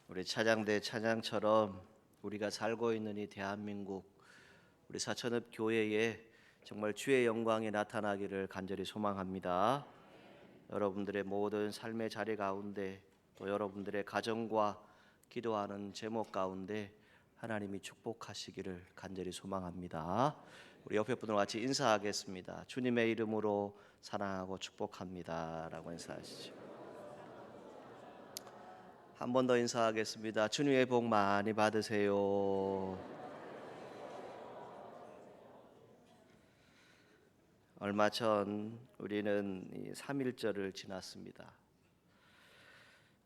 우리 찬양대 찬양처럼 우리가 살고 있는 이 대한민국, 우리 사천읍 교회에 정말 주의 영광이 나타나기를 간절히 소망합니다. 여러분들의 모든 삶의 자리 가운데, 또 여러분들의 가정과 기도하는 제목 가운데 하나님이 축복하시기를 간절히 소망합니다. 우리 옆에 분들과 같이 인사하겠습니다. 주님의 이름으로 사랑하고 축복합니다 라고 인사하시죠. 한 번 더 인사하겠습니다. 주님의 복 많이 받으세요. 얼마 전 우리는 이 3.1절을 지났습니다.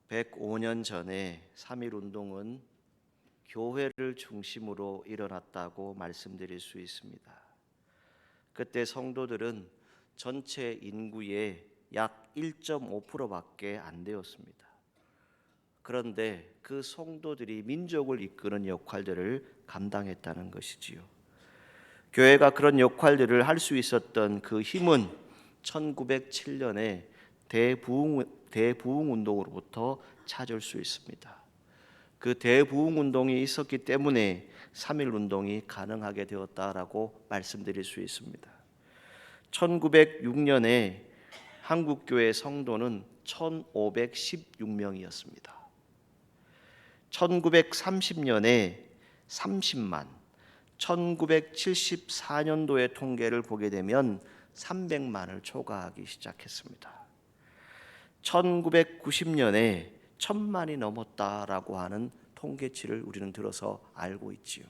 105년 전에 3.1 운동은 교회를 중심으로 일어났다고 말씀드릴 수 있습니다. 그때 성도들은 전체 인구의 약 1.5%밖에 안 되었습니다. 그런데 그 성도들이 민족을 이끄는 역할들을 감당했다는 것이지요. 교회가 그런 역할들을 할 수 있었던 그 힘은 1907년에 대부흥 운동으로부터 찾을 수 있습니다. 그 대부흥 운동이 있었기 때문에 3.1 운동이 가능하게 되었다라고 말씀드릴 수 있습니다. 1906년에 한국교회 성도는 1516명이었습니다. 1930년에 30만, 1974년도의 통계를 보게 되면 300만을 초과하기 시작했습니다. 1990년에 1000만이 넘었다라고 하는 통계치를 우리는 들어서 알고 있지요.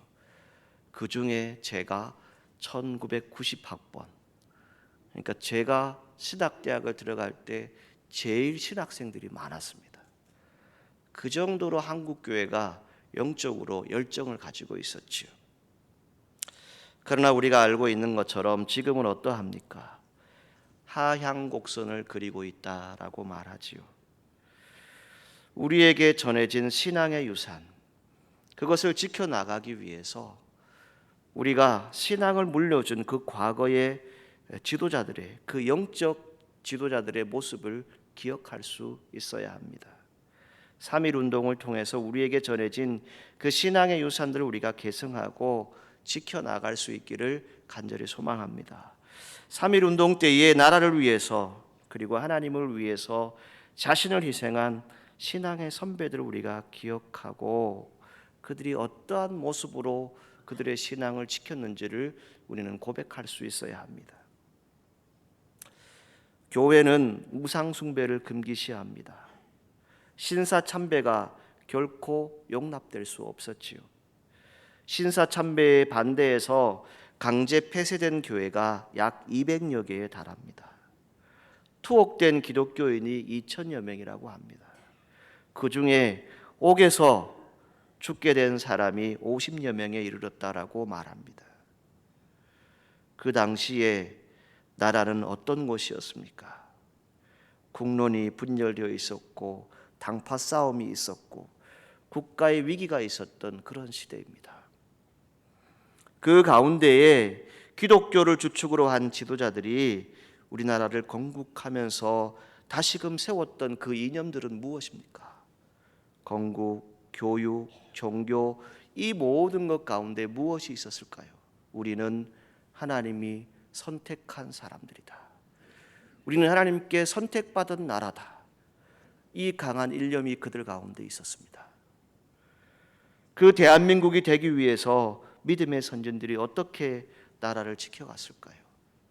그 중에 제가 1990학번, 그러니까 제가 신학대학을 들어갈 때 제일 신학생들이 많았습니다. 그 정도로 한국교회가 영적으로 열정을 가지고 있었지요. 그러나 우리가 알고 있는 것처럼 지금은 어떠합니까? 하향 곡선을 그리고 있다라고 말하지요. 우리에게 전해진 신앙의 유산, 그것을 지켜나가기 위해서 우리가 신앙을 물려준 그 과거의 지도자들의, 그 영적 지도자들의 모습을 기억할 수 있어야 합니다. 3.1 운동을 통해서 우리에게 전해진 그 신앙의 유산들을 우리가 계승하고 지켜나갈 수 있기를 간절히 소망합니다. 3.1 운동 때에 나라를 위해서, 그리고 하나님을 위해서 자신을 희생한 신앙의 선배들을 우리가 기억하고 그들이 어떠한 모습으로 그들의 신앙을 지켰는지를 우리는 고백할 수 있어야 합니다. 교회는 우상 숭배를 금기시합니다. 신사 참배가 결코 용납될 수 없었지요. 신사 참배에 반대해서 강제 폐쇄된 교회가 약 200여 개에 달합니다. 투옥된 기독교인이 2000여 명이라고 합니다. 그 중에 옥에서 죽게 된 사람이 50여 명에 이르렀다라고 말합니다. 그 당시에 나라는 어떤 곳이었습니까? 국론이 분열되어 있었고 당파 싸움이 있었고 국가의 위기가 있었던 그런 시대입니다. 그 가운데에 기독교를 주축으로 한 지도자들이 우리나라를 건국하면서 다시금 세웠던 그 이념들은 무엇입니까? 건국, 교육, 종교, 이 모든 것 가운데 무엇이 있었을까요? 우리는 하나님이 선택한 사람들이다. 우리는 하나님께 선택받은 나라다. 이 강한 일념이 그들 가운데 있었습니다. 그 대한민국이 되기 위해서 믿음의 선진들이 어떻게 나라를 지켜갔을까요?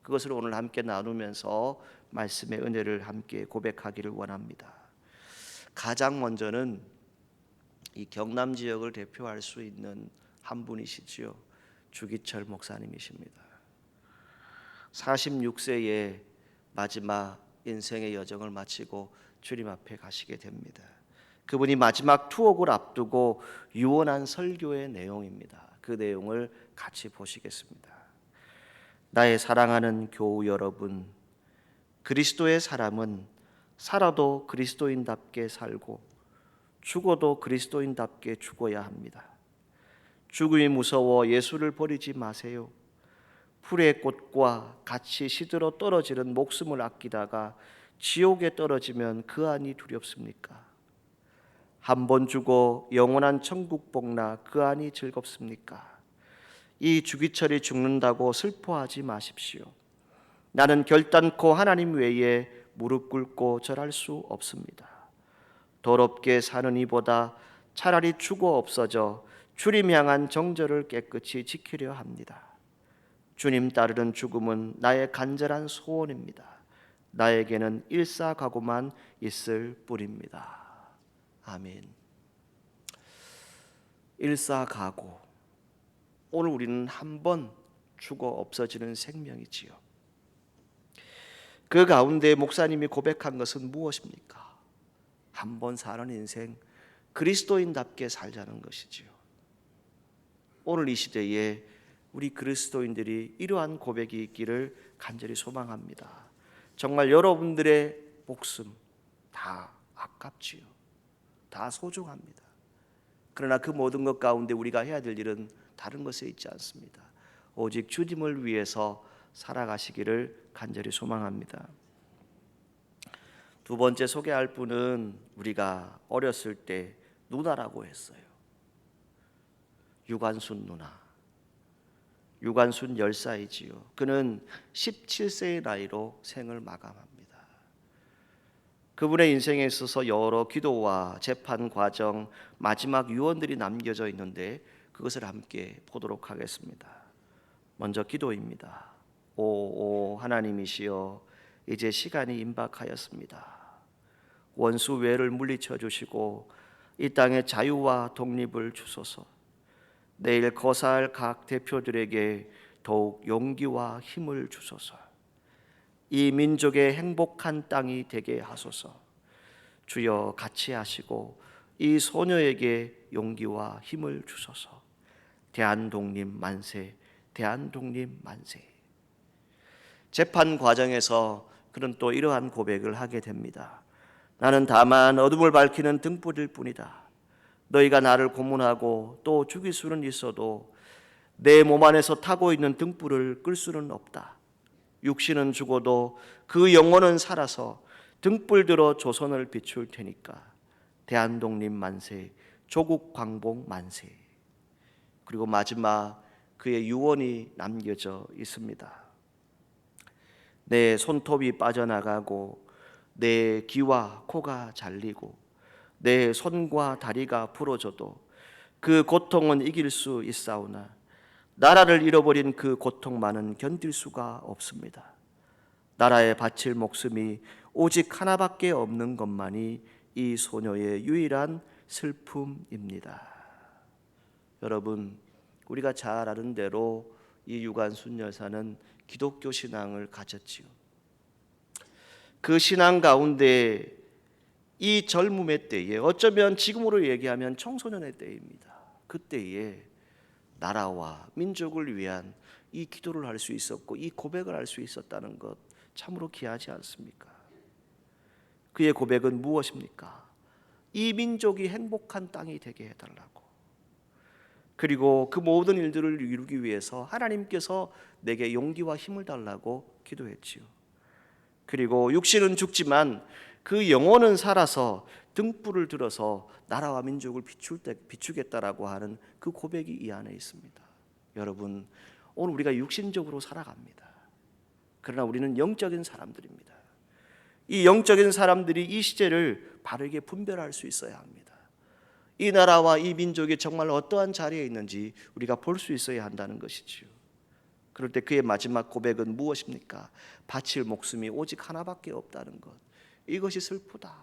그것을 오늘 함께 나누면서 말씀의 은혜를 함께 고백하기를 원합니다. 가장 먼저는 이 경남 지역을 대표할 수 있는 한 분이시지요. 주기철 목사님이십니다. 46세에 마지막 인생의 여정을 마치고 주님 앞에 가시게 됩니다. 그분이 마지막 투옥을 앞두고 유언한 설교의 내용입니다. 그 내용을 같이 보시겠습니다. 나의 사랑하는 교우 여러분, 그리스도의 사람은 살아도 그리스도인답게 살고 죽어도 그리스도인답게 죽어야 합니다. 죽음이 무서워 예수를 버리지 마세요. 풀의 꽃과 같이 시들어 떨어지는 목숨을 아끼다가 지옥에 떨어지면 그 안이 두렵습니까? 한 번 주고 영원한 천국 복나 그 안이 즐겁습니까? 이 주기철이 죽는다고 슬퍼하지 마십시오. 나는 결단코 하나님 외에 무릎 꿇고 절할 수 없습니다. 더럽게 사는 이보다 차라리 죽어 없어져 주님 향한 정절을 깨끗이 지키려 합니다. 주님 따르는 죽음은 나의 간절한 소원입니다. 나에게는 일사가고만 있을 뿐입니다. 아멘. 일사가고. 오늘 우리는 한 번 죽어 없어지는 생명이지요. 그 가운데 목사님이 고백한 것은 무엇입니까? 한 번 사는 인생 그리스도인답게 살자는 것이지요. 오늘 이 시대에 우리 그리스도인들이 이러한 고백이 있기를 간절히 소망합니다. 정말 여러분들의 목숨 다 아깝지요. 다 소중합니다. 그러나 그 모든 것 가운데 우리가 해야 될 일은 다른 것에 있지 않습니다. 오직 주님을 위해서 살아가시기를 간절히 소망합니다. 두 번째 소개할 분은 우리가 어렸을 때 누나라고 했어요. 유관순 누나. 유관순 열사이지요. 그는 17세의 나이로 생을 마감합니다. 그분의 인생에 있어서 여러 기도와 재판 과정, 마지막 유언들이 남겨져 있는데 그것을 함께 보도록 하겠습니다. 먼저 기도입니다. 오 하나님이시여, 이제 시간이 임박하였습니다. 원수 외를 물리쳐 주시고 이 땅의 자유와 독립을 주소서. 내일 거사할 각 대표들에게 더욱 용기와 힘을 주소서. 이 민족의 행복한 땅이 되게 하소서. 주여 같이 하시고 이 소녀에게 용기와 힘을 주소서. 대한독립 만세, 대한독립 만세. 재판 과정에서 그는 또 이러한 고백을 하게 됩니다. 나는 다만 어둠을 밝히는 등불일 뿐이다. 너희가 나를 고문하고 또 죽일 수는 있어도 내 몸 안에서 타고 있는 등불을 끌 수는 없다. 육신은 죽어도 그 영혼은 살아서 등불 들어 조선을 비출 테니까. 대한독립 만세, 조국 광복 만세. 그리고 마지막 그의 유언이 남겨져 있습니다. 내 손톱이 빠져나가고 내 귀와 코가 잘리고 내 손과 다리가 부러져도 그 고통은 이길 수 있사오나 나라를 잃어버린 그 고통만은 견딜 수가 없습니다. 나라에 바칠 목숨이 오직 하나밖에 없는 것만이 이 소녀의 유일한 슬픔입니다. 여러분, 우리가 잘 아는 대로 이 유관순 여사는 기독교 신앙을 가졌지요. 그 신앙 가운데 이 젊음의 때에, 어쩌면 지금으로 얘기하면 청소년의 때입니다. 그때에 나라와 민족을 위한 이 기도를 할 수 있었고 이 고백을 할 수 있었다는 것 참으로 귀하지 않습니까? 그의 고백은 무엇입니까? 이 민족이 행복한 땅이 되게 해달라고. 그리고 그 모든 일들을 이루기 위해서 하나님께서 내게 용기와 힘을 달라고 기도했지요. 그리고 육신은 죽지만 그 영혼은 살아서 등불을 들어서 나라와 민족을 비추겠다라고 하는 그 고백이 이 안에 있습니다. 여러분, 오늘 우리가 육신적으로 살아갑니다. 그러나 우리는 영적인 사람들입니다. 이 영적인 사람들이 이 시제를 바르게 분별할 수 있어야 합니다. 이 나라와 이 민족이 정말 어떠한 자리에 있는지 우리가 볼 수 있어야 한다는 것이지요. 그럴 때 그의 마지막 고백은 무엇입니까? 바칠 목숨이 오직 하나밖에 없다는 것. 이것이 슬프다.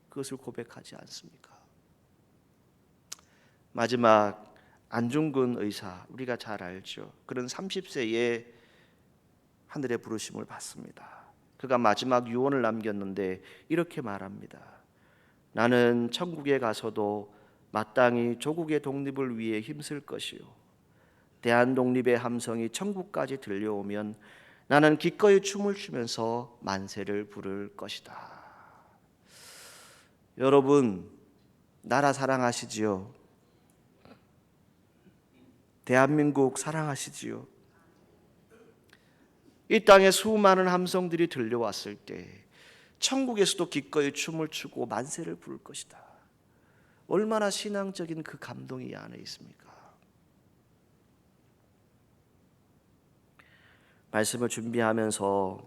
그것을 고백하지 않습니까? 마지막 안중근 의사, 우리가 잘 알죠. 그는 30세에 하늘의 부르심을 받습니다. 그가 마지막 유언을 남겼는데 이렇게 말합니다. 나는 천국에 가서도 마땅히 조국의 독립을 위해 힘쓸 것이요. 대한독립의 함성이 천국까지 들려오면 나는 기꺼이 춤을 추면서 만세를 부를 것이다. 여러분, 나라 사랑하시지요? 대한민국 사랑하시지요? 이 땅에 수많은 함성들이 들려왔을 때 천국에서도 기꺼이 춤을 추고 만세를 부를 것이다. 얼마나 신앙적인 그 감동이 이 안에 있습니까? 말씀을 준비하면서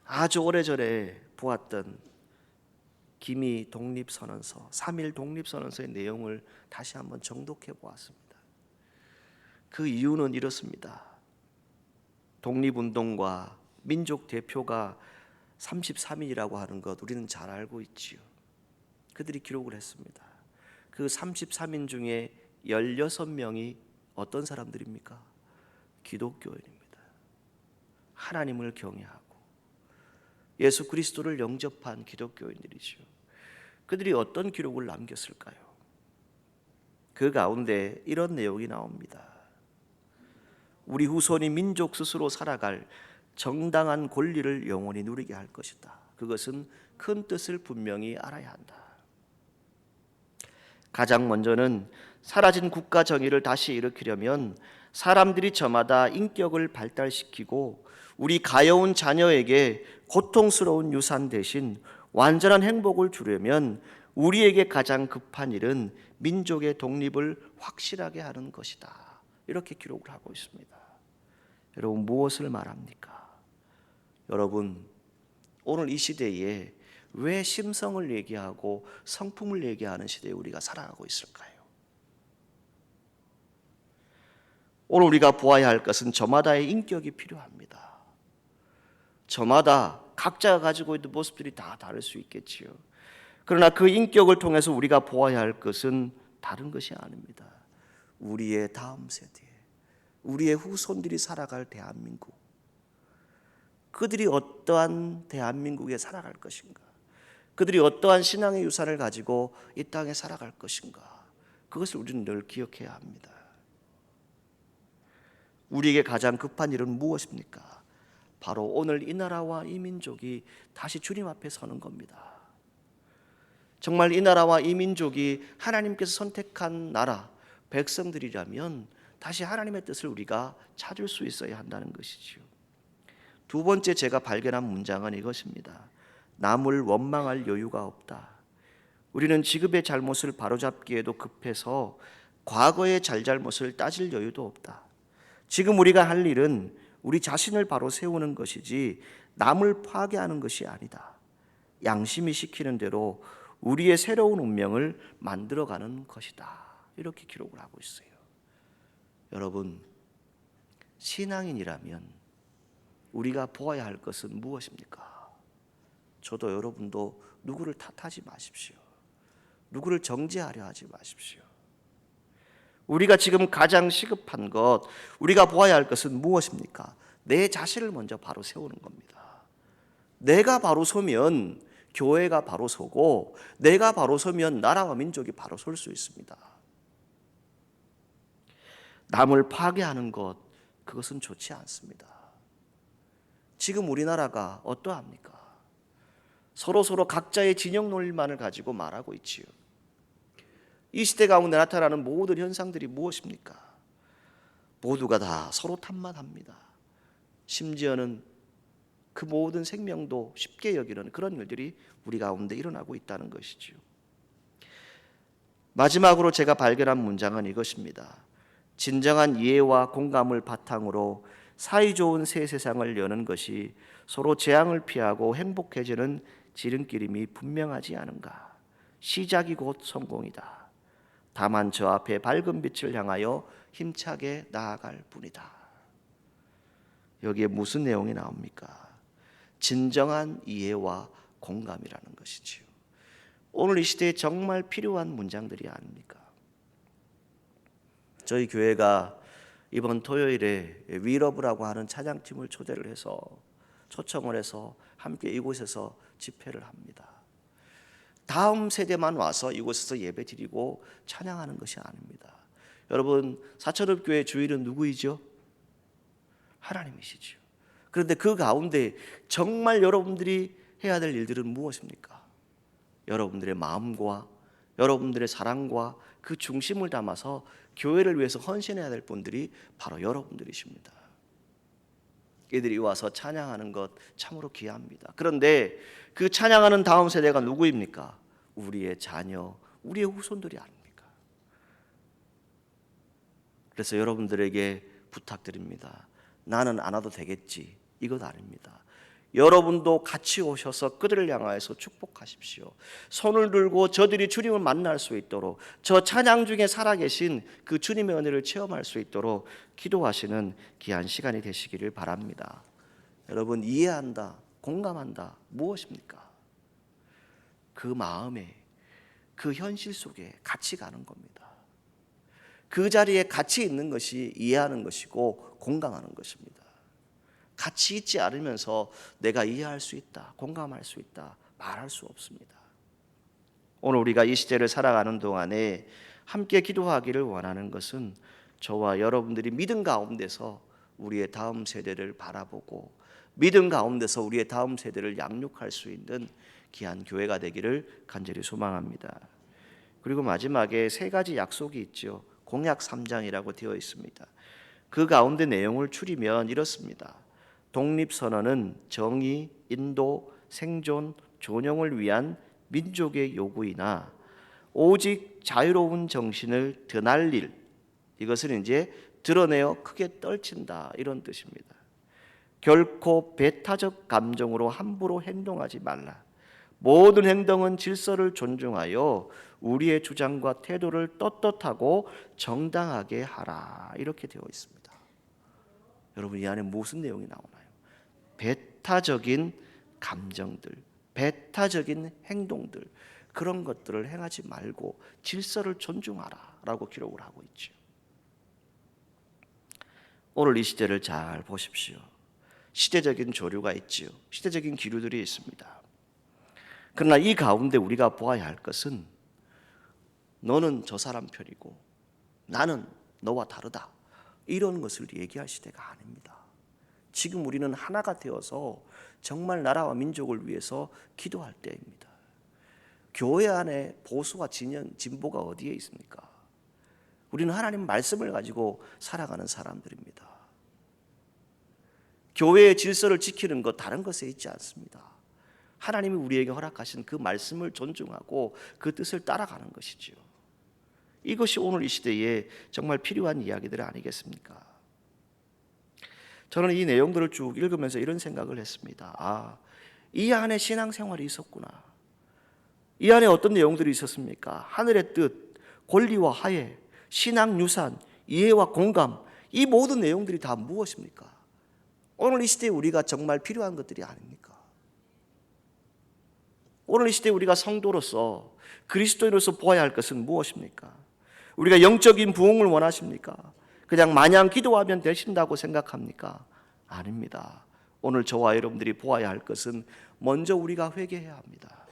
아주 오래전에 보았던 기미 독립선언서, 3.1 독립선언서의 내용을 다시 한번 정독해 보았습니다. 그 이유는 이렇습니다. 독립운동과 민족 대표가 33인이라고 하는 것 우리는 잘 알고 있지요. 그들이 기록을 했습니다. 그 33인 중에 16명이 어떤 사람들입니까? 기독교인입니다. 하나님을 경외하고 예수 그리스도를 영접한 기독교인들이죠. 그들이 어떤 기록을 남겼을까요? 그 가운데 이런 내용이 나옵니다. 우리 후손이 민족 스스로 살아갈 정당한 권리를 영원히 누리게 할 것이다. 그것은 큰 뜻을 분명히 알아야 한다. 가장 먼저는 사라진 국가 정의를 다시 일으키려면 사람들이 저마다 인격을 발달시키고 우리 가여운 자녀에게 고통스러운 유산 대신 완전한 행복을 주려면 우리에게 가장 급한 일은 민족의 독립을 확실하게 하는 것이다. 이렇게 기록을 하고 있습니다. 여러분, 무엇을 말합니까? 여러분, 오늘 이 시대에 왜 심성을 얘기하고 성품을 얘기하는 시대에 우리가 살아가고 있을까요? 오늘 우리가 보아야 할 것은 저마다의 인격이 필요합니다. 저마다 각자가 가지고 있는 모습들이 다 다를 수 있겠지요. 그러나 그 인격을 통해서 우리가 보아야 할 것은 다른 것이 아닙니다. 우리의 다음 세대, 우리의 후손들이 살아갈 대한민국, 그들이 어떠한 대한민국에 살아갈 것인가, 그들이 어떠한 신앙의 유산을 가지고 이 땅에 살아갈 것인가, 그것을 우리는 늘 기억해야 합니다. 우리에게 가장 급한 일은 무엇입니까? 바로 오늘 이 나라와 이 민족이 다시 주님 앞에 서는 겁니다. 정말 이 나라와 이 민족이 하나님께서 선택한 나라, 백성들이라면 다시 하나님의 뜻을 우리가 찾을 수 있어야 한다는 것이지요. 두 번째 제가 발견한 문장은 이것입니다. 남을 원망할 여유가 없다. 우리는 지금의 잘못을 바로잡기에도 급해서 과거의 잘잘못을 따질 여유도 없다. 지금 우리가 할 일은 우리 자신을 바로 세우는 것이지 남을 파괴하는 것이 아니다. 양심이 시키는 대로 우리의 새로운 운명을 만들어가는 것이다. 이렇게 기록을 하고 있어요. 여러분, 신앙인이라면 우리가 보아야 할 것은 무엇입니까? 저도 여러분도 누구를 탓하지 마십시오. 누구를 정죄하려 하지 마십시오. 우리가 지금 가장 시급한 것, 우리가 보아야 할 것은 무엇입니까? 내 자신을 먼저 바로 세우는 겁니다. 내가 바로 서면 교회가 바로 서고, 내가 바로 서면 나라와 민족이 바로 설 수 있습니다. 남을 파괴하는 것, 그것은 좋지 않습니다. 지금 우리나라가 어떠합니까? 서로 각자의 진영 논리만을 가지고 말하고 있지요. 이 시대 가운데 나타나는 모든 현상들이 무엇입니까? 모두가 다 서로 탓만 합니다. 심지어는 그 모든 생명도 쉽게 여기는 그런 일들이 우리 가운데 일어나고 있다는 것이지요. 마지막으로 제가 발견한 문장은 이것입니다. 진정한 이해와 공감을 바탕으로 사이좋은 새 세상을 여는 것이 서로 재앙을 피하고 행복해지는 지름길임이 분명하지 않은가. 시작이 곧 성공이다. 다만 저 앞에 밝은 빛을 향하여 힘차게 나아갈 뿐이다. 여기에 무슨 내용이 나옵니까? 진정한 이해와 공감이라는 것이지요. 오늘 이 시대에 정말 필요한 문장들이 아닙니까? 저희 교회가 이번 토요일에 위러브라고 하는 찬양팀을 초대를 해서 초청을 해서 함께 이곳에서 집회를 합니다. 다음 세대만 와서 이곳에서 예배 드리고 찬양하는 것이 아닙니다. 여러분, 사천읍 교회 주일은 누구이죠? 하나님이시죠. 그런데 그 가운데 정말 여러분들이 해야 될 일들은 무엇입니까? 여러분들의 마음과 여러분들의 사랑과 그 중심을 담아서 교회를 위해서 헌신해야 될 분들이 바로 여러분들이십니다. 이들이 와서 찬양하는 것 참으로 귀합니다. 그런데 그 찬양하는 다음 세대가 누구입니까? 우리의 자녀, 우리의 후손들이 아닙니까? 그래서 여러분들에게 부탁드립니다. 나는 안 와도 되겠지, 이것 아닙니다. 여러분도 같이 오셔서 그들을 향하여서 축복하십시오. 손을 들고 저들이 주님을 만날 수 있도록, 저 찬양 중에 살아계신 그 주님의 은혜를 체험할 수 있도록 기도하시는 귀한 시간이 되시기를 바랍니다. 여러분, 이해한다, 공감한다, 무엇입니까? 그 마음에, 그 현실 속에 같이 가는 겁니다. 그 자리에 같이 있는 것이 이해하는 것이고 공감하는 것입니다. 같이 있지 않으면서 내가 이해할 수 있다, 공감할 수 있다, 말할 수 없습니다. 오늘 우리가 이 시대를 살아가는 동안에 함께 기도하기를 원하는 것은 저와 여러분들이 믿음 가운데서 우리의 다음 세대를 바라보고 믿음 가운데서 우리의 다음 세대를 양육할 수 있는 귀한 교회가 되기를 간절히 소망합니다. 그리고 마지막에 세 가지 약속이 있죠. 공약 3장이라고 되어 있습니다. 그 가운데 내용을 추리면 이렇습니다. 독립선언은 정의, 인도, 생존, 존영을 위한 민족의 요구이나 오직 자유로운 정신을 드날릴, 이것을 이제 드러내어 크게 떨친다, 이런 뜻입니다. 결코 배타적 감정으로 함부로 행동하지 말라. 모든 행동은 질서를 존중하여 우리의 주장과 태도를 떳떳하고 정당하게 하라, 이렇게 되어 있습니다. 여러분, 이 안에 무슨 내용이 나오나요? 배타적인 감정들, 배타적인 행동들, 그런 것들을 행하지 말고 질서를 존중하라 라고 기록을 하고 있죠. 오늘 이 시대를 잘 보십시오. 시대적인 조류가 있지요. 시대적인 기류들이 있습니다. 그러나 이 가운데 우리가 보아야 할 것은 너는 저 사람 편이고 나는 너와 다르다, 이런 것을 얘기할 시대가 아닙니다. 지금 우리는 하나가 되어서 정말 나라와 민족을 위해서 기도할 때입니다. 교회 안에 보수와 진보가 어디에 있습니까? 우리는 하나님 말씀을 가지고 살아가는 사람들입니다. 교회의 질서를 지키는 것 다른 것에 있지 않습니다. 하나님이 우리에게 허락하신 그 말씀을 존중하고 그 뜻을 따라가는 것이지요. 이것이 오늘 이 시대에 정말 필요한 이야기들 아니겠습니까? 저는 이 내용들을 쭉 읽으면서 이런 생각을 했습니다. 이 안에 신앙생활이 있었구나. 이 안에 어떤 내용들이 있었습니까? 하늘의 뜻, 권리와 하애, 신앙 유산, 이해와 공감, 이 모든 내용들이 다 무엇입니까? 오늘 이 시대에 우리가 정말 필요한 것들이 아닙니까? 오늘 이 시대에 우리가 성도로서, 그리스도인으로서 보아야 할 것은 무엇입니까? 우리가 영적인 부흥을 원하십니까? 그냥 마냥 기도하면 되신다고 생각합니까? 아닙니다. 오늘 저와 여러분들이 보아야 할 것은 먼저 우리가 회개해야 합니다.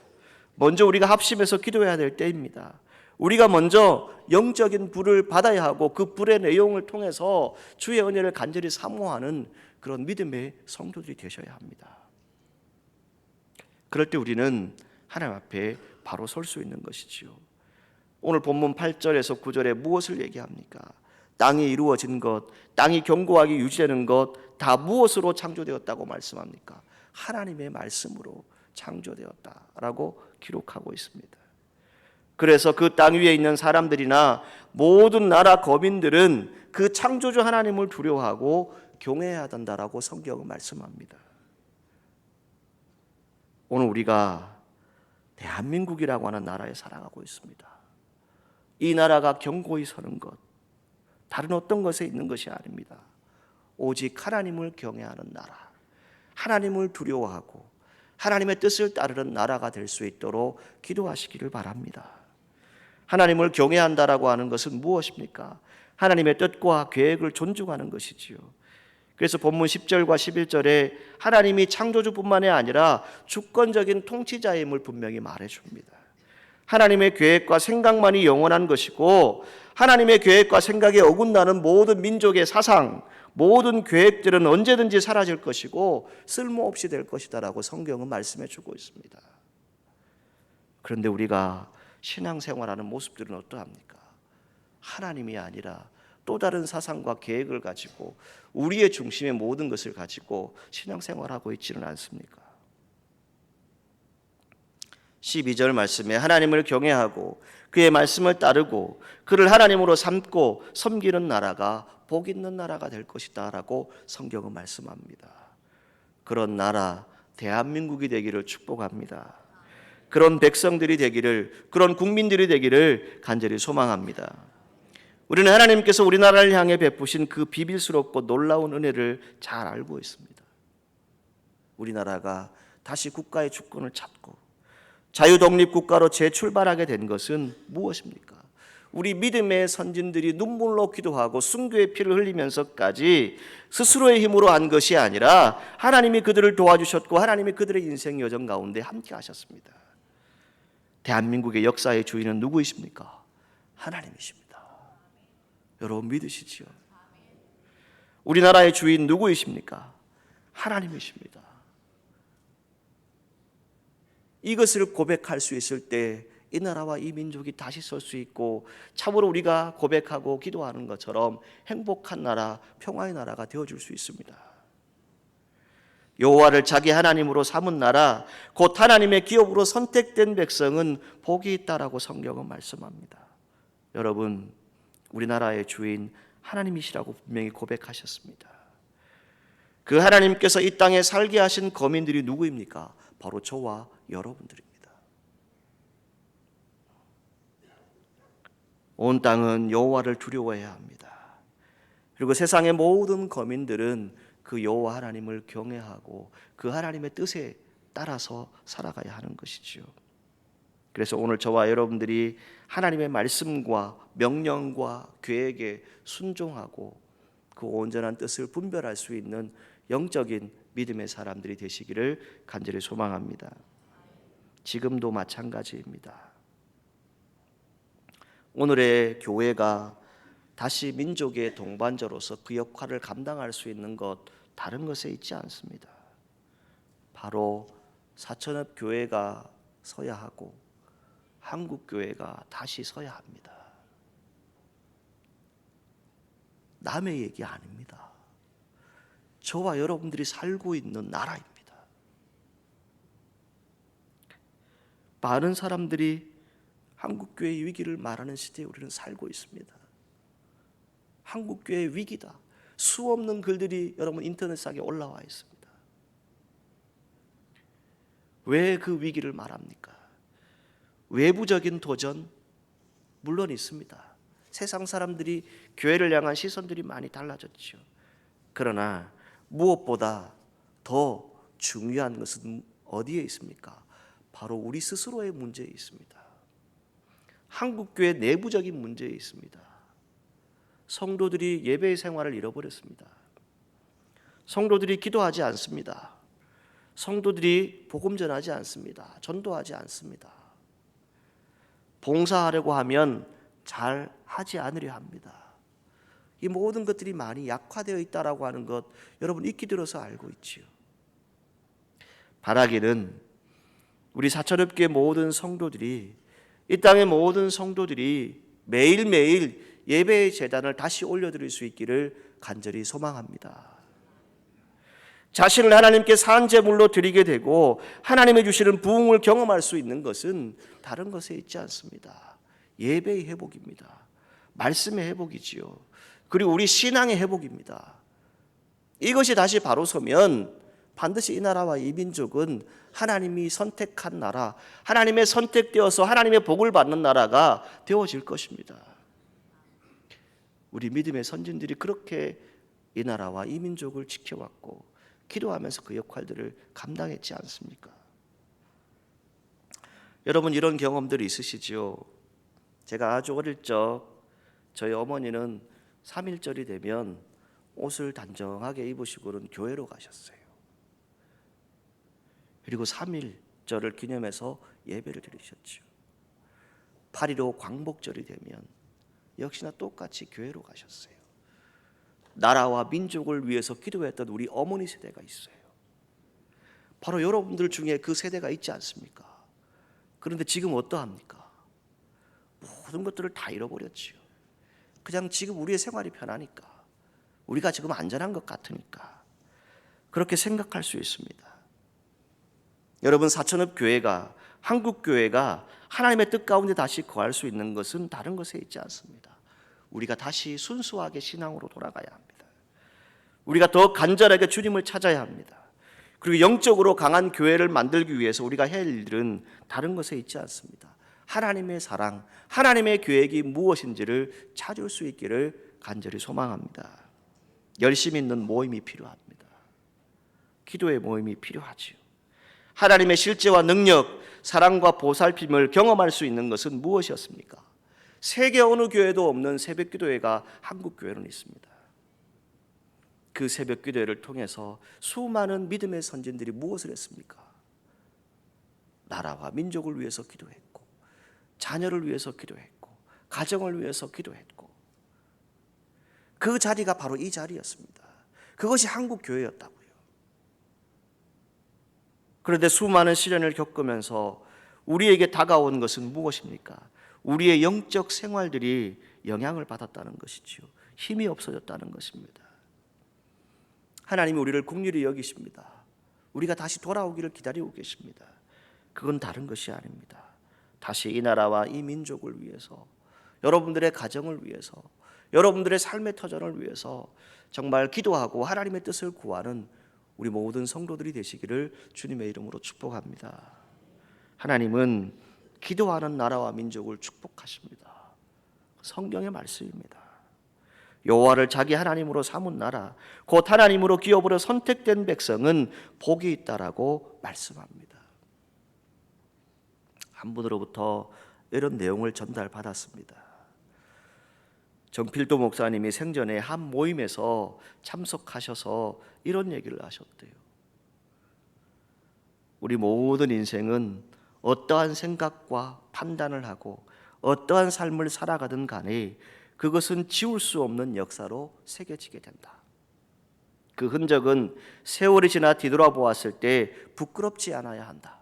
먼저 우리가 합심해서 기도해야 될 때입니다. 우리가 먼저 영적인 불을 받아야 하고 그 불의 내용을 통해서 주의 은혜를 간절히 사모하는 그런 믿음의 성도들이 되셔야 합니다. 그럴 때 우리는 하나님 앞에 바로 설 수 있는 것이지요. 오늘 본문 8절에서 9절에 무엇을 얘기합니까? 땅이 이루어진 것, 땅이 견고하게 유지되는 것 다 무엇으로 창조되었다고 말씀합니까? 하나님의 말씀으로 창조되었다라고 기록하고 있습니다. 그래서 그 땅 위에 있는 사람들이나 모든 나라 거민들은 그 창조주 하나님을 두려워하고 경외해야 된다라고 성경은 말씀합니다. 오늘 우리가 대한민국이라고 하는 나라에 살아가고 있습니다. 이 나라가 견고히 서는 것, 다른 어떤 것에 있는 것이 아닙니다. 오직 하나님을 경외하는 나라, 하나님을 두려워하고 하나님의 뜻을 따르는 나라가 될 수 있도록 기도하시기를 바랍니다. 하나님을 경외한다라고 하는 것은 무엇입니까? 하나님의 뜻과 계획을 존중하는 것이지요. 그래서 본문 10절과 11절에 하나님이 창조주뿐만이 아니라 주권적인 통치자임을 분명히 말해줍니다. 하나님의 계획과 생각만이 영원한 것이고 하나님의 계획과 생각에 어긋나는 모든 민족의 사상, 모든 계획들은 언제든지 사라질 것이고 쓸모없이 될 것이다라고 성경은 말씀해 주고 있습니다. 그런데 우리가 신앙생활하는 모습들은 어떠합니까? 하나님이 아니라 또 다른 사상과 계획을 가지고 우리의 중심의 모든 것을 가지고 신앙생활하고 있지는 않습니까? 12절 말씀에 하나님을 경외하고 그의 말씀을 따르고 그를 하나님으로 삼고 섬기는 나라가 복 있는 나라가 될 것이다 라고 성경은 말씀합니다. 그런 나라 대한민국이 되기를 축복합니다. 그런 백성들이 되기를, 그런 국민들이 되기를 간절히 소망합니다. 우리는 하나님께서 우리나라를 향해 베푸신 그 비밀스럽고 놀라운 은혜를 잘 알고 있습니다. 우리나라가 다시 국가의 주권을 찾고 자유독립국가로 재출발하게 된 것은 무엇입니까? 우리 믿음의 선진들이 눈물로 기도하고 순교의 피를 흘리면서까지 스스로의 힘으로 한 것이 아니라 하나님이 그들을 도와주셨고 하나님이 그들의 인생 여정 가운데 함께 하셨습니다. 대한민국의 역사의 주인은 누구이십니까? 하나님이십니다. 여러분 믿으시지요? 우리나라의 주인 누구이십니까? 하나님이십니다. 이것을 고백할 수 있을 때 이 나라와 이 민족이 다시 설 수 있고 참으로 우리가 고백하고 기도하는 것처럼 행복한 나라, 평화의 나라가 되어줄 수 있습니다. 여호와를 자기 하나님으로 삼은 나라, 곧 하나님의 기업으로 선택된 백성은 복이 있다라고 성경은 말씀합니다. 여러분, 우리나라의 주인 하나님이시라고 분명히 고백하셨습니다. 그 하나님께서 이 땅에 살게 하신 거민들이 누구입니까? 바로 저와 여러분들입니다. 온 땅은 여호와를 두려워해야 합니다. 그리고 세상의 모든 거민들은 그 여호와 하나님을 경외하고 그 하나님의 뜻에 따라서 살아가야 하는 것이지요. 그래서 오늘 저와 여러분들이 하나님의 말씀과 명령과 계획에 순종하고 그 온전한 뜻을 분별할 수 있는 영적인 믿음의 사람들이 되시기를 간절히 소망합니다. 지금도 마찬가지입니다. 오늘의 교회가 다시 민족의 동반자로서 그 역할을 감당할 수 있는 것 다른 것에 있지 않습니다. 바로 사천읍 교회가 서야 하고 한국 교회가 다시 서야 합니다. 남의 얘기 아닙니다. 저와 여러분들이 살고 있는 나라입니다. 많은 사람들이 한국교회의 위기를 말하는 시대에 우리는 살고 있습니다. 한국교회의 위기다. 수없는 글들이 여러분 인터넷상에 올라와 있습니다. 왜 그 위기를 말합니까? 외부적인 도전 물론 있습니다. 세상 사람들이 교회를 향한 시선들이 많이 달라졌죠. 그러나 무엇보다 더 중요한 것은 어디에 있습니까? 바로 우리 스스로의 문제에 있습니다. 한국교회 내부적인 문제에 있습니다. 성도들이 예배의 생활을 잃어버렸습니다. 성도들이 기도하지 않습니다. 성도들이 복음 전하지 않습니다. 전도하지 않습니다. 봉사하려고 하면 잘 하지 않으려 합니다. 이 모든 것들이 많이 약화되어 있다라고 하는 것 여러분 익히 들어서 알고 있지요. 바라기는 우리 사천읍교회 모든 성도들이 이 땅의 모든 성도들이 매일매일 예배의 제단을 다시 올려드릴 수 있기를 간절히 소망합니다. 자신을 하나님께 산 제물로 드리게 되고 하나님이 주시는 부흥을 경험할 수 있는 것은 다른 것에 있지 않습니다. 예배의 회복입니다. 말씀의 회복이지요. 그리고 우리 신앙의 회복입니다. 이것이 다시 바로 서면 반드시 이 나라와 이 민족은 하나님이 선택한 나라, 하나님의 선택되어서 하나님의 복을 받는 나라가 되어질 것입니다. 우리 믿음의 선진들이 그렇게 이 나라와 이 민족을 지켜왔고 기도하면서 그 역할들을 감당했지 않습니까? 여러분 이런 경험들이 있으시죠? 제가 아주 어릴 적 저희 어머니는 3.1절이 되면 옷을 단정하게 입으시고는 교회로 가셨어요. 그리고 3.1절을 기념해서 예배를 드리셨죠. 8.15 광복절이 되면 역시나 똑같이 교회로 가셨어요. 나라와 민족을 위해서 기도했던 우리 어머니 세대가 있어요. 바로 여러분들 중에 그 세대가 있지 않습니까? 그런데 지금 어떠합니까? 모든 것들을 다 잃어버렸지요. 그냥 지금 우리의 생활이 편하니까, 우리가 지금 안전한 것 같으니까 그렇게 생각할 수 있습니다. 여러분 사천읍 교회가 한국 교회가 하나님의 뜻 가운데 다시 거할 수 있는 것은 다른 것에 있지 않습니다. 우리가 다시 순수하게 신앙으로 돌아가야 합니다. 우리가 더 간절하게 주님을 찾아야 합니다. 그리고 영적으로 강한 교회를 만들기 위해서 우리가 해야 할 일은 다른 것에 있지 않습니다. 하나님의 사랑, 하나님의 계획이 무엇인지를 찾을 수 있기를 간절히 소망합니다. 열심 있는 모임이 필요합니다. 기도의 모임이 필요하지요. 하나님의 실제와 능력, 사랑과 보살핌을 경험할 수 있는 것은 무엇이었습니까? 세계 어느 교회도 없는 새벽 기도회가 한국 교회는 있습니다. 그 새벽 기도회를 통해서 수많은 믿음의 선진들이 무엇을 했습니까? 나라와 민족을 위해서 기도했고, 자녀를 위해서 기도했고, 가정을 위해서 기도했고, 그 자리가 바로 이 자리였습니다. 그것이 한국 교회였다고요. 그런데 수많은 시련을 겪으면서 우리에게 다가온 것은 무엇입니까? 우리의 영적 생활들이 영향을 받았다는 것이지요. 힘이 없어졌다는 것입니다. 하나님이 우리를 긍휼히 여기십니다. 우리가 다시 돌아오기를 기다리고 계십니다. 그건 다른 것이 아닙니다. 다시 이 나라와 이 민족을 위해서, 여러분들의 가정을 위해서, 여러분들의 삶의 터전을 위해서 정말 기도하고 하나님의 뜻을 구하는 우리 모든 성도들이 되시기를 주님의 이름으로 축복합니다. 하나님은 기도하는 나라와 민족을 축복하십니다. 성경의 말씀입니다. 여호와를 자기 하나님으로 삼은 나라, 곧 하나님으로 기업으로 선택된 백성은 복이 있다라고 말씀합니다. 한 분으로부터 이런 내용을 전달받았습니다. 정필도 목사님이 생전에 한 모임에서 참석하셔서 이런 얘기를 하셨대요. 우리 모든 인생은 어떠한 생각과 판단을 하고 어떠한 삶을 살아가든 간에 그것은 지울 수 없는 역사로 새겨지게 된다. 그 흔적은 세월이 지나 뒤돌아보았을 때 부끄럽지 않아야 한다.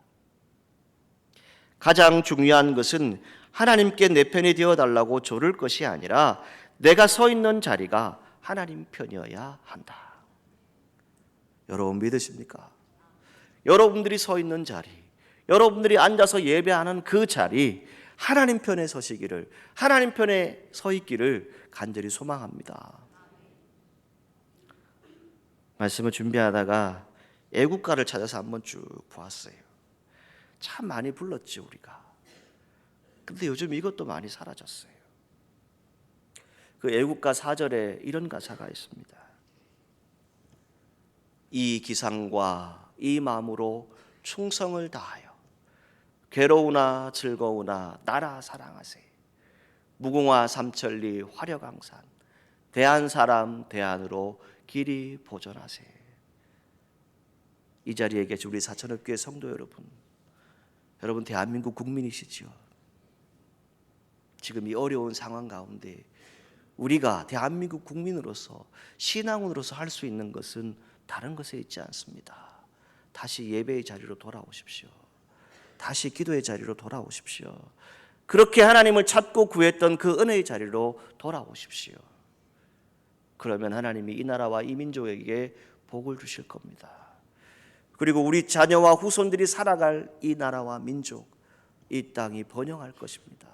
가장 중요한 것은 하나님께 내 편이 되어달라고 조를 것이 아니라 내가 서 있는 자리가 하나님 편이어야 한다. 여러분 믿으십니까? 여러분들이 서 있는 자리, 여러분들이 앉아서 예배하는 그 자리, 하나님 편에 서시기를, 하나님 편에 서 있기를 간절히 소망합니다. 말씀을 준비하다가 애국가를 찾아서 한번 쭉 보았어요. 참 많이 불렀지 우리가. 근데 요즘 이것도 많이 사라졌어요. 그 애국가 4절에 이런 가사가 있습니다. 이 기상과 이 마음으로 충성을 다하여 괴로우나 즐거우나 나라 사랑하세. 무궁화 삼천리 화려강산 대한 사람 대안으로 길이 보존하세. 이 자리에 계신 우리 사천읍교회 성도 여러분, 여러분 대한민국 국민이시지요. 지금 이 어려운 상황 가운데 우리가 대한민국 국민으로서, 신앙인으로서 할 수 있는 것은 다른 것에 있지 않습니다. 다시 예배의 자리로 돌아오십시오. 다시 기도의 자리로 돌아오십시오. 그렇게 하나님을 찾고 구했던 그 은혜의 자리로 돌아오십시오. 그러면 하나님이 이 나라와 이 민족에게 복을 주실 겁니다. 그리고 우리 자녀와 후손들이 살아갈 이 나라와 민족, 이 땅이 번영할 것입니다.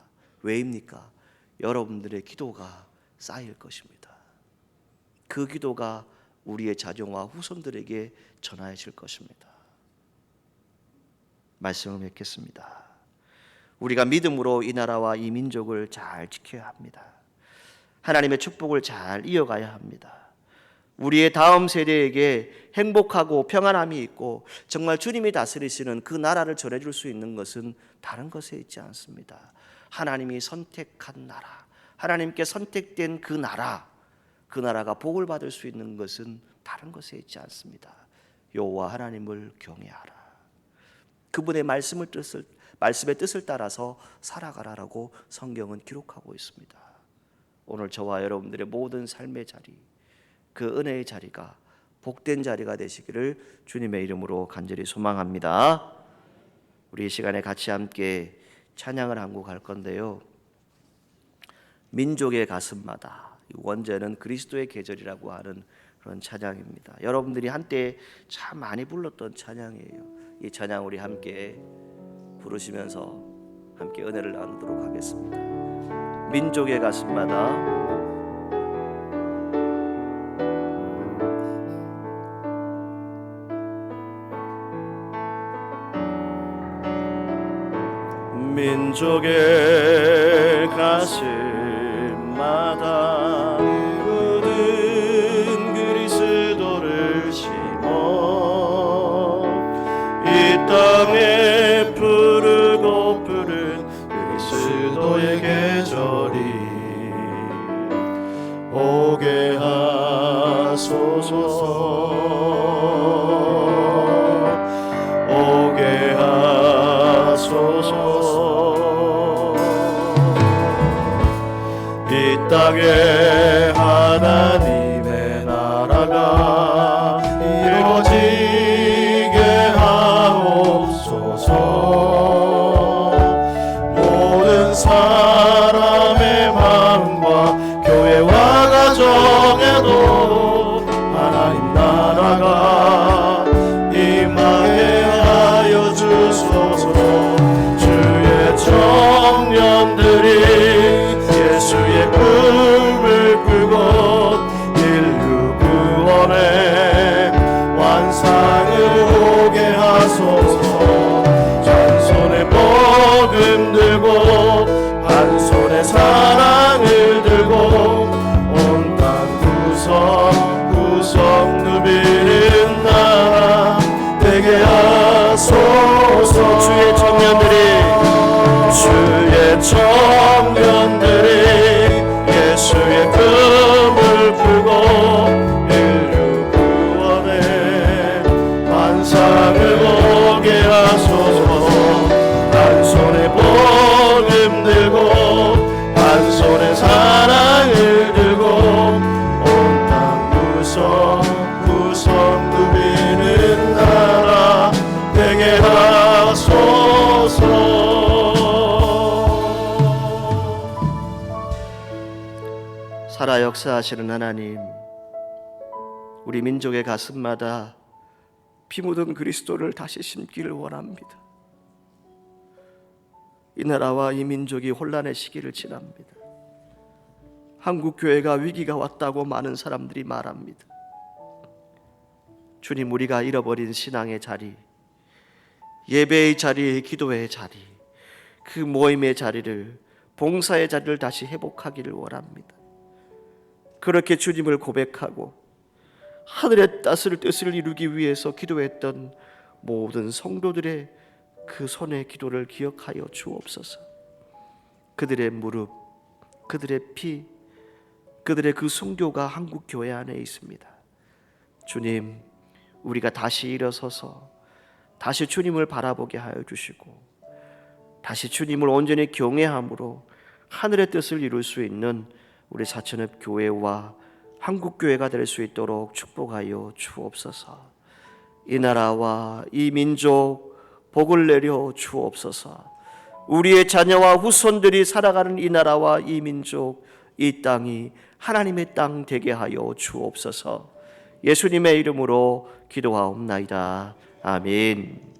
왜입니까? 여러분들의 기도가 쌓일 것입니다. 그 기도가 우리의 자녀와 후손들에게 전하여질 것입니다. 말씀을 맺겠습니다. 우리가 믿음으로 이 나라와 이 민족을 잘 지켜야 합니다. 하나님의 축복을 잘 이어가야 합니다. 우리의 다음 세대에게 행복하고 평안함이 있고 정말 주님이 다스리시는 그 나라를 전해줄 수 있는 것은 다른 것에 있지 않습니다. 하나님이 선택한 나라, 하나님께 선택된 그 나라가 복을 받을 수 있는 것은 다른 것에 있지 않습니다. 여호와 하나님을 경외하라. 그분의 말씀의 뜻을 따라서 살아가라라고 성경은 기록하고 있습니다. 오늘 저와 여러분들의 모든 삶의 자리, 그 은혜의 자리가 복된 자리가 되시기를 주님의 이름으로 간절히 소망합니다. 우리 이 시간에 같이 함께 찬양을 한 곡 할 건데요. 민족의 가슴마다, 원제는 그리스도의 계절이라고 하는 그런 찬양입니다. 여러분들이 한때 참 많이 불렀던 찬양이에요. 이 찬양 우리 함께 부르시면서 함께 은혜를 나누도록 하겠습니다. 민족의 가슴마다 민족의 가슴마다 굳은 그리스도를 심어 이 땅에 푸르고 푸른 그리스도의 계절이 오게 하소서 오게 하소서 이 땅에 하나님의 나라가 이루어지게 하옵소서 모든 사람의 마음과 교회와 가정에도 하나님 나라가 임하게 하여 주소서 주의 청년들이 예수의 꿈을 꾸고 인류 구원의 완상을 오게 하소서 전손에 복음 들고 한 손에 사랑을 들고 온 땅 구석구석 누비는 나라 되게 하소서 주의 청년들이 예수의 꿈을 꾸고 인류 구원의 환상을 보게 하소서 한 손에 복음 들고 한 손에 사랑을 들고 온 땅 구석구석 누비는 나라 되게 하소서 살아 역사하시는 하나님, 우리 민족의 가슴마다 피 묻은 그리스도를 다시 심기를 원합니다. 이 나라와 이 민족이 혼란의 시기를 지납니다. 한국 교회가 위기가 왔다고 많은 사람들이 말합니다. 주님, 우리가 잃어버린 신앙의 자리, 예배의 자리, 기도의 자리, 그 모임의 자리를, 봉사의 자리를 다시 회복하기를 원합니다. 그렇게 주님을 고백하고 하늘의 뜻을 이루기 위해서 기도했던 모든 성도들의 그 손의 기도를 기억하여 주옵소서. 그들의 무릎, 그들의 피, 그들의 그 순교가 한국 교회 안에 있습니다. 주님, 우리가 다시 일어서서 다시 주님을 바라보게 하여 주시고 다시 주님을 온전히 경외함으로 하늘의 뜻을 이룰 수 있는 우리 사천읍 교회와 한국 교회가 될 수 있도록 축복하여 주옵소서. 이 나라와 이 민족 복을 내려 주옵소서. 우리의 자녀와 후손들이 살아가는 이 나라와 이 민족, 이 땅이 하나님의 땅 되게 하여 주옵소서. 예수님의 이름으로 기도하옵나이다. 아멘.